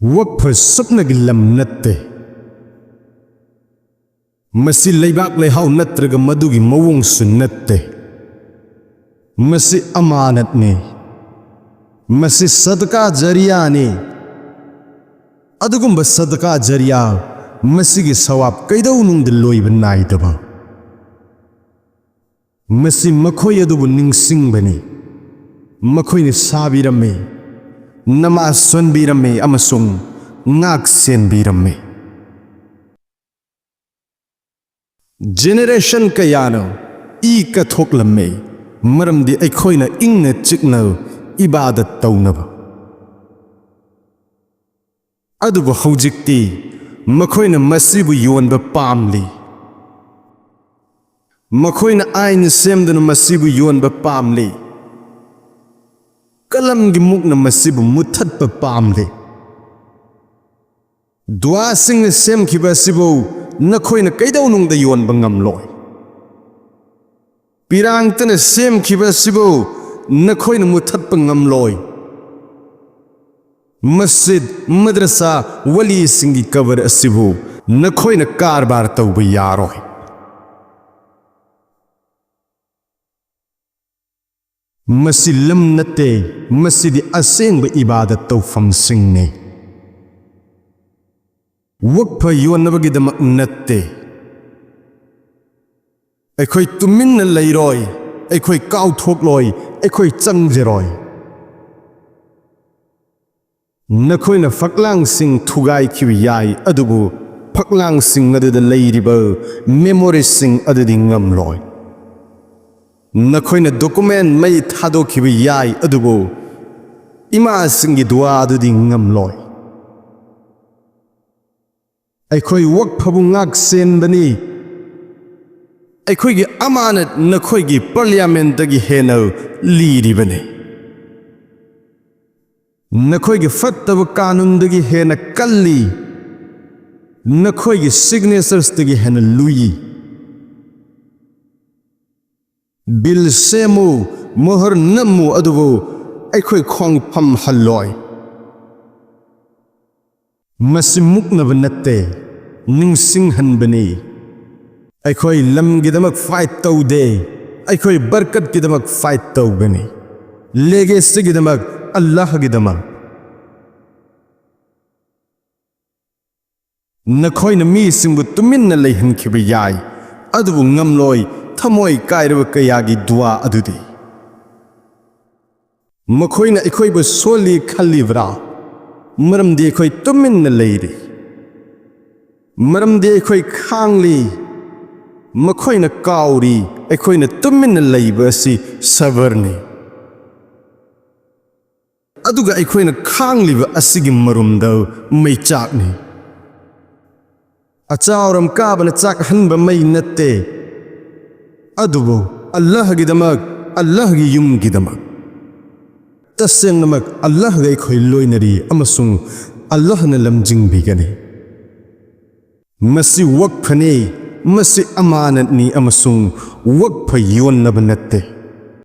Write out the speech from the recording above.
Waqf sapnagi lam natte. Masi leibak lehau natraga madugi mawung su natte. Masi amanat ne. Masi Sadqa-e-Jariya ne. Adugumba Sadqa-e-Jariya masigi sawab kaidau nung diloy banai daba. Masi makoy adubu ningsing bani. Makoy ni sabirame. Nama sonbirame Amasung ngak senbirame. Generation kayano I kathok lamme maramdi aikoina ingna chikna ibadat taunaba. Adubu haujikti makoina masibu yonba pamli. Makoina ain semdana masibu yonba pamli. Kalamgi mukna masibu muthatpa pamli. Dua sing sem kiba sibu nakoina kaidau nungda yonba ngamloy. Pirang tana sem kiba sibu nakoina muthatpa ngamloy. Masjid madrasa wali singi cover asibu nakoina karbar tawba yaroy. Masi lam nate masidi aseng ba ibadat tawfam singne. Waqf yonnabagi damak natte. Aikoi tuminna leiroy, aikoi kaw thokloy, aikoi changjeroy. Nakoina faklang sing thugai kiwiyai adubu faklang sing adada leiriba memory sing adadi ngamloy. Nakoina document may thado kiwiyai adubu ima singi dua adadi ngamloy. Aikoi waqf ngak sen bani. Aikoi gi amanat nakoi gi parliament dagi hena liri bani. Nakoi gi fattaba kanun dagi hena kalli. Nakoi gi signatures dagi hena lui. Bil semu mohar namu adubu aikoi khong pham halloy. Masimukna banatte ningsing han bani. Aikoi lam gidamak fight tawde. Aikoi barkat gidamak fight taw bani. Legacy gidamak Allah gidamak. Nakoina mi singbu tuminna leihan kibiyai. Adubu ngamloy thamoy kairaba kayagi dua adudi. Makoina aikoi bu soli khalivra. Maramdi aikoi tuminna leiri. Maramdi aikoi khangli. Makoina kauri aikoina tuminna leiba si sabarni. Aduga aikoina khangliba asigi marumda may chakni. Achauram kabana chak hanba may natte. Adubo Allah gidamak Allah gi yum gidamak. Taseng namak Allah ga aikoi loinari Amasung Allah na lamjing bigani. Masi waqf ne Masi amanat ni Amasung waqf yonnaba natte.